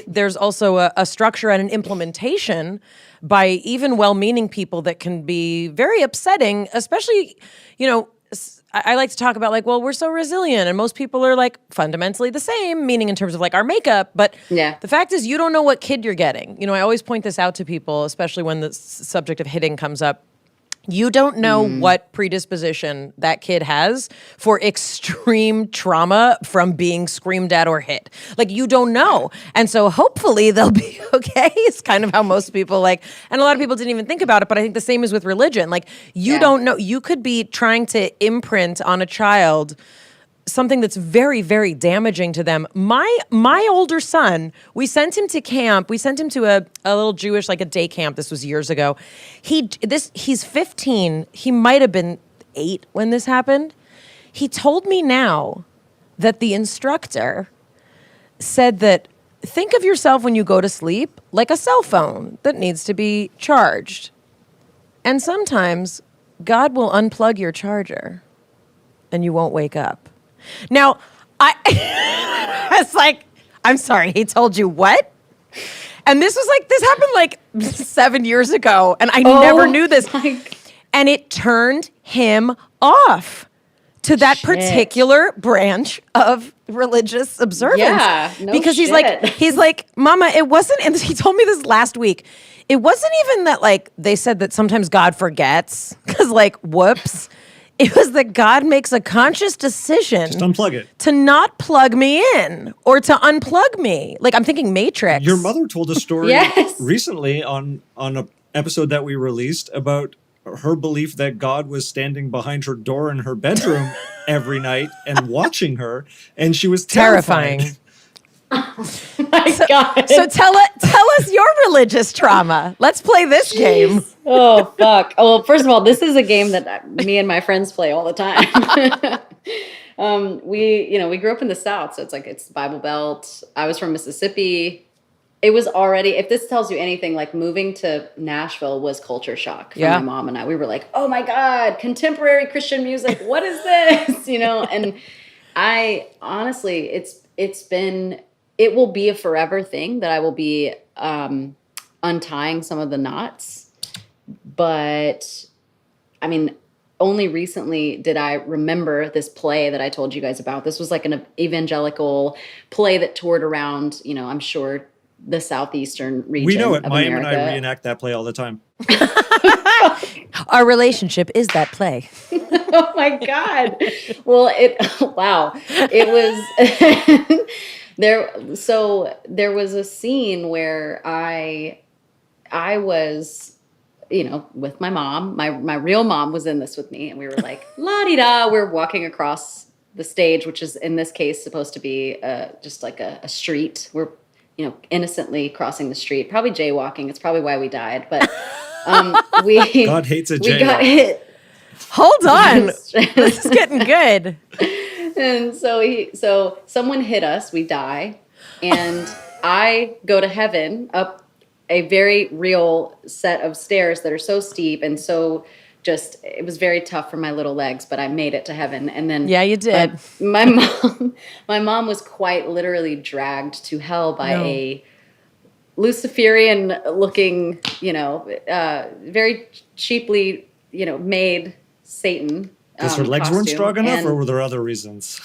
there's also a structure and an implementation by even well-meaning people that can be very upsetting, especially, you know, I like to talk about, like, well, we're so resilient, and most people are, like, fundamentally the same, meaning in terms of, like, our makeup. But the fact is, you don't know what kid you're getting. You know, I always point this out to people, especially when the subject of hitting comes up. You don't know what predisposition that kid has for extreme trauma from being screamed at or hit. Like, you don't know. And so hopefully they'll be okay. It's kind of how most people, like, and a lot of people didn't even think about it, but I think the same is with religion. Like, you don't know. You could be trying to imprint on a child something that's very, very damaging to them. My older son, we sent him to camp. We sent him to a little Jewish, like, a day camp. This was years ago. He's 15. He might have been 8 when this happened. He told me now that the instructor said that, think of yourself when you go to sleep like a cell phone that needs to be charged. And sometimes God will unplug your charger and you won't wake up. Now, I was like, I'm sorry, he told you what? And this happened like 7 years ago, and I never knew this. And it turned him off to that particular branch of religious observance. Yeah, no because he's shit. like, Mama, it wasn't, and he told me this last week, it wasn't even that, like, they said that sometimes God forgets, because, like, whoops. It was that God makes a conscious decision Just unplug it. to not plug me in or to unplug me. Like, I'm thinking Matrix. Your mother told a story Yes. recently on an episode that we released about her belief that God was standing behind her door in her bedroom every night and watching her, and she was terrifying. My God. So tell us your religious trauma. Let's play this game. Oh, fuck. Oh, well, first of all, this is a game that me and my friends play all the time. We grew up in the South, so it's Bible Belt. I was from Mississippi. It was already, if this tells you anything, like, moving to Nashville was culture shock for my mom and I. We were like, oh my God, contemporary Christian music. What is this? You know, and I honestly, it will be a forever thing that I will be untying some of the knots. But I mean, only recently did I remember this play that I told you guys about. This was like an evangelical play that toured around, you know, I'm sure the southeastern region. We know it. Of Mayim America. and I reenact that play all the time. Our relationship is that play. Oh my God. Well, wow. It was there was a scene where I was, you know, with my mom. My real mom was in this with me, and we were like, la-di-da. We're walking across the stage, which is in this case supposed to be just like a street. We're innocently crossing the street, probably jaywalking. It's probably why we died. But we God hates a we jaywalk. got hit. Hold on. This is getting good. And so someone hit us, we die, and I go to heaven up a very real set of stairs that are so steep and so it was very tough for my little legs, but I made it to heaven. And then yeah, you did. My mom was quite literally dragged to hell by a Luciferian looking, very cheaply, made Satan. Because her legs weren't costume. strong enough, And or were there other reasons?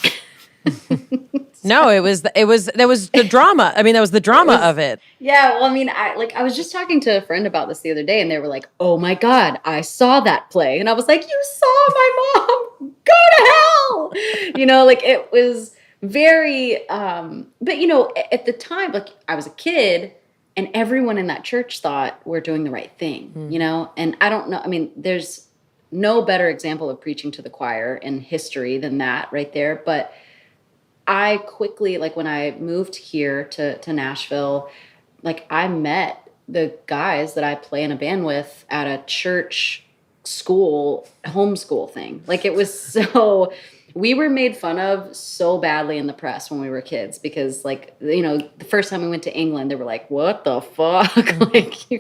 No, there was the drama. I mean, that was the drama of it. Yeah, well, I mean, I was just talking to a friend about this the other day, and they were like, "Oh my God, I saw that play," and I was like, "You saw my mom go to hell?" It was very. But at the time, I was a kid, and everyone in that church thought we're doing the right thing, And I don't know. I mean, there's no better example of preaching to the choir in history than that right there, but. I quickly, when I moved here to Nashville, I met the guys that I play in a band with at a church school, homeschool thing. It was we were made fun of so badly in the press when we were kids because, the first time we went to England, they were like, what the fuck?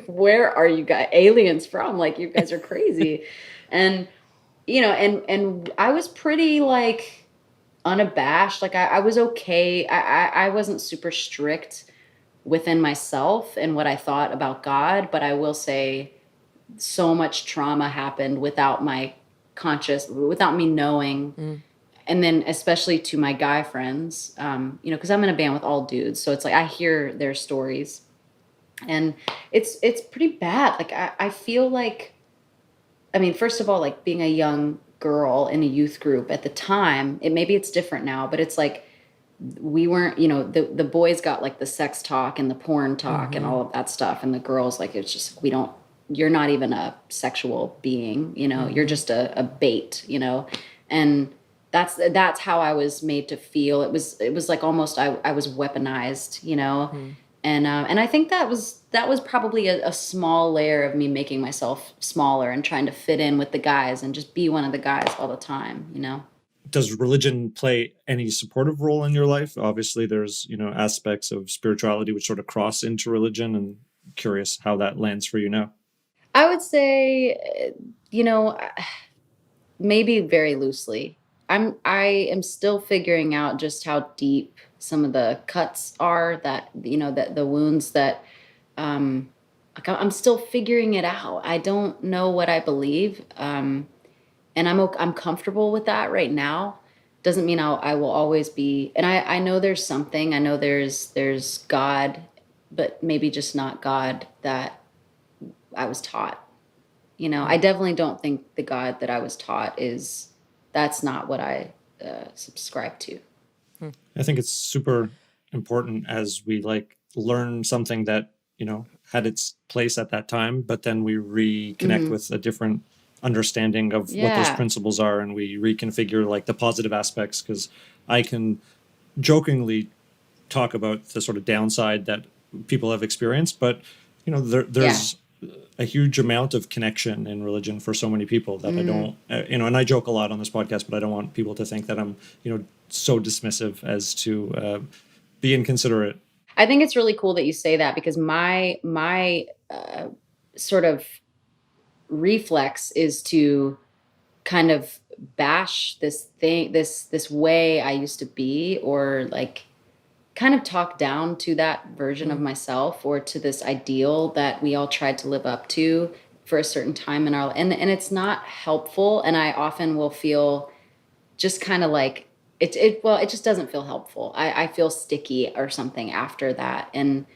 Where are you guys, aliens from? You guys are crazy. And, and I was pretty, unabashed. I was okay. I wasn't super strict within myself and what I thought about God, but I will say so much trauma happened without me knowing. And then especially to my guy friends, because I'm in a band with all dudes. So it's I hear their stories and it's pretty bad. I feel first of all, being a young girl in a youth group at the time, maybe it's different now, but it's we weren't, the boys got the sex talk and the porn talk and all of that stuff. And the girls, it's just, you're not even a sexual being, you're just a bait, and that's how I was made to feel. It was almost, I was weaponized, And I think that was probably a small layer of me making myself smaller and trying to fit in with the guys and just be one of the guys all the time, Does religion play any supportive role in your life? Obviously, there's, aspects of spirituality which sort of cross into religion, and curious how that lands for you now. I would say, maybe very loosely. I am still figuring out just how deep some of the cuts are that the wounds that I'm still figuring it out. I don't know what I believe, and I'm comfortable with that right now. Doesn't mean I will always be. And I know there's something. I know there's God, but maybe just not God that I was taught. I definitely don't think the God that I was taught that's not what I subscribe to. I think it's super important as we learn something that, had its place at that time, but then we reconnect with a different understanding of what those principles are, and we reconfigure the positive aspects, because I can jokingly talk about the sort of downside that people have experienced, but there's a huge amount of connection in religion for so many people that I don't, and I joke a lot on this podcast, but I don't want people to think that I'm, so dismissive as to be inconsiderate. I think it's really cool that you say that, because my sort of reflex is to kind of bash this thing, this way I used to be, or kind of talk down to that version of myself, or to this ideal that we all tried to live up to for a certain time in our life. And it's not helpful. And I often will feel just kind of it just doesn't feel helpful. I feel sticky or something after that. And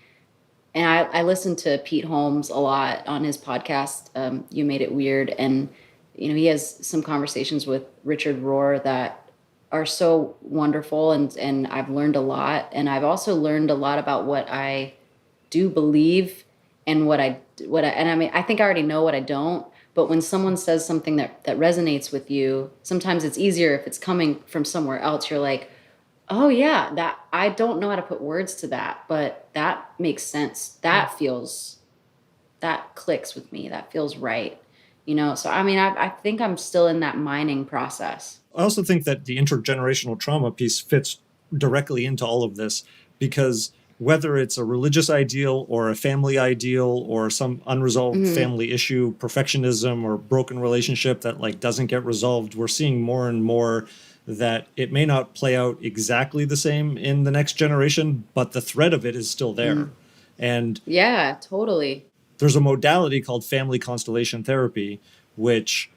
I listen to Pete Holmes a lot on his podcast, You Made It Weird. And, he has some conversations with Richard Rohr that are so wonderful. And I've learned a lot. And I've also learned a lot about what I do believe and I think I already know what I don't. But when someone says something that resonates with you, sometimes it's easier if it's coming from somewhere else. You're like, oh yeah, that I don't know how to put words to that, but that makes sense. That clicks with me. That feels right. So I mean, I think I'm still in that mining process. I also think that the intergenerational trauma piece fits directly into all of this, because whether it's a religious ideal or a family ideal or some unresolved family issue, perfectionism or broken relationship that like doesn't get resolved, we're seeing more and more that it may not play out exactly the same in the next generation, but the thread of it is still there. And yeah, totally. There's a modality called family constellation therapy, which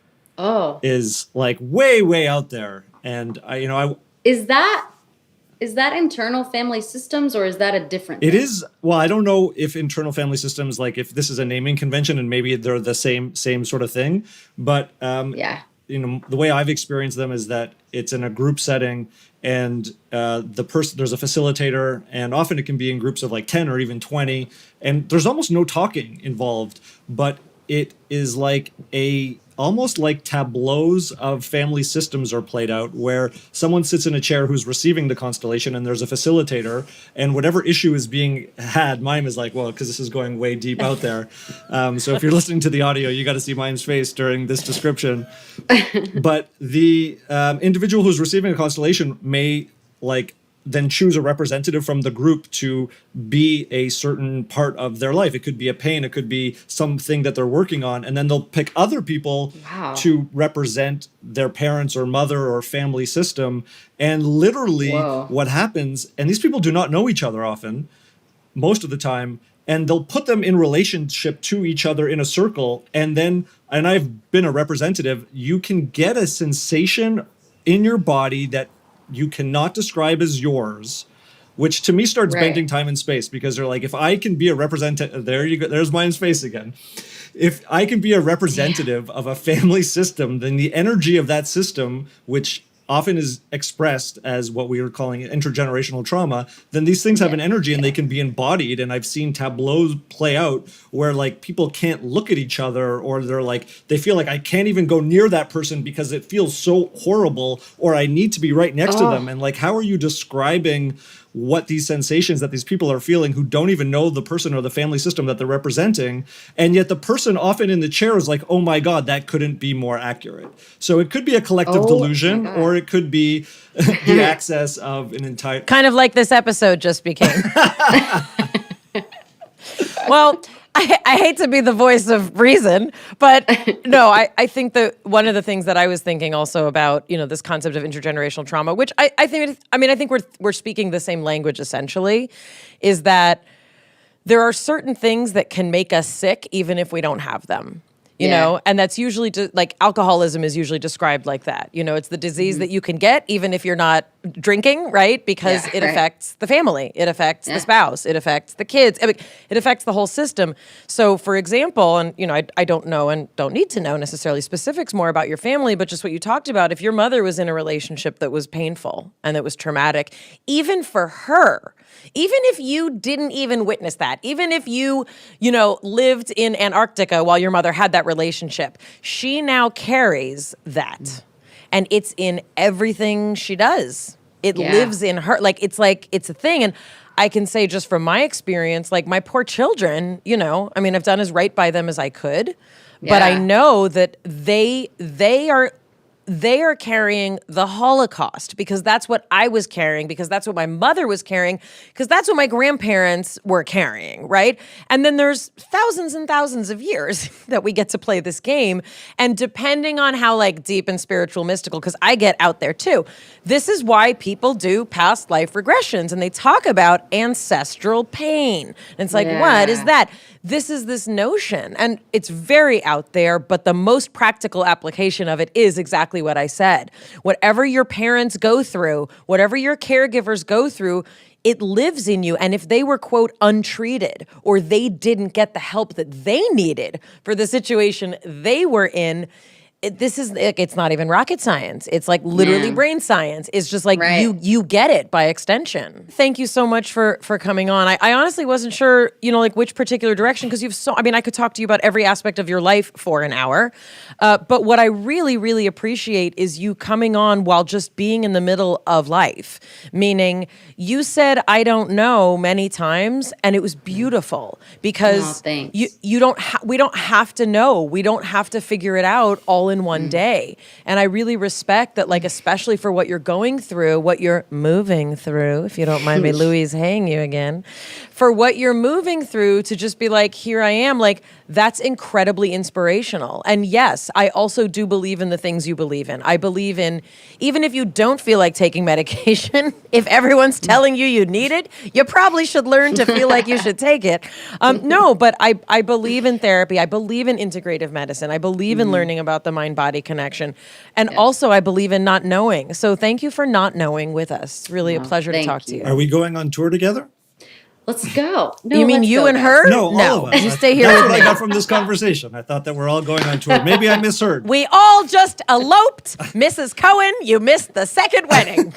is like way, way out there. And Is that internal family systems, or is that a different thing? It is. Well, I don't know if internal family systems, like if this is a naming convention and maybe they're the same sort of thing. But the way I've experienced them is that it's in a group setting, and there's a facilitator, and often it can be in groups of like 10 or even 20, and there's almost no talking involved, but it is like almost like tableaus of family systems are played out, where someone sits in a chair who's receiving the constellation and there's a facilitator, and whatever issue is being had, mine is like, well, because this is going way deep out there. So if you're listening to the audio, you got to see mine's face during this description. But the individual who's receiving a constellation may then choose a representative from the group to be a certain part of their life. It could be a pain, it could be something that they're working on, and then they'll pick other people to represent their parents or mother or family system. And literally what happens, and these people do not know each other often, most of the time, and they'll put them in relationship to each other in a circle, and I've been a representative, you can get a sensation in your body that you cannot describe as yours, which to me starts bending time and space, because they're like, if I can be a representative, there you go, there's mine's face again. If I can be a representative of a family system, then the energy of that system, which often is expressed as what we are calling intergenerational trauma, then these things have an energy and they can be embodied. And I've seen tableaus play out where like people can't look at each other, or they feel like I can't even go near that person because it feels so horrible, or I need to be right next to them. And like, how are you describing what these sensations that these people are feeling who don't even know the person or the family system that they're representing? And yet the person often in the chair is like, oh my God, that couldn't be more accurate. So it could be a collective delusion, or it could be the access of an entire... Kind of like this episode just became. Well, I hate to be the voice of reason, but no, I think that one of the things that I was thinking also about, this concept of intergenerational trauma, which I think we're speaking the same language essentially, is that there are certain things that can make us sick even if we don't have them. You know, and that's usually like alcoholism is usually described like that. It's the disease that you can get even if you're not drinking, right? Because it affects the family, it affects the spouse, it affects the kids, it affects the whole system. So, for example, and I don't know and don't need to know necessarily specifics more about your family, but just what you talked about, if your mother was in a relationship that was painful and that was traumatic, even for her, even if you didn't even witness that, even if you lived in Antarctica while your mother had that relationship, she now carries that. And it's in everything she does. It lives in her. It's a thing. And I can say just from my experience, like my poor children, I've done as right by them as I could, but I know that they are carrying the Holocaust, because that's what I was carrying, because that's what my mother was carrying, because that's what my grandparents were carrying, right? And then there's thousands and thousands of years that we get to play this game. And depending on how deep and spiritual, mystical, because I get out there too, this is why people do past life regressions and they talk about ancestral pain. And it's like, what is that? This is this notion, and it's very out there, but the most practical application of it is exactly what I said. Whatever your parents go through, whatever your caregivers go through, it lives in you. And if they were, quote, untreated, or they didn't get the help that they needed for the situation they were in, it's not even rocket science. It's like literally Yeah. brain science. It's just like Right. you get it by extension. Thank you so much for coming on. I honestly wasn't sure, like which particular direction, because I could talk to you about every aspect of your life for an hour. But what I really, really appreciate is you coming on while just being in the middle of life. Meaning you said I don't know many times, and it was beautiful because thanks. we don't have to know. We don't have to figure it out all in one day. And I really respect that, like, especially for what you're going through, what you're moving through, if you don't mind me, Louise, haying you again, for what you're moving through, to just be like, here I am, like, that's incredibly inspirational. And yes, I also do believe in the things you believe in. I believe in, even if you don't feel like taking medication, if everyone's telling you need it, you probably should learn to feel like you should take it. No, but I believe in therapy. I believe in integrative medicine. I believe in learning about the mind-body connection. And also I believe in not knowing. So thank you for not knowing with us. It's really a pleasure to thank talk to you. you. Are we going on tour together? Let's go. No, You mean let's you go, and guys. her? No, all of us. You stay here That's with what me. I got from this conversation. I thought that we're all going on tour. Maybe I misheard. We all just eloped. Mrs. Cohen, you missed the second wedding.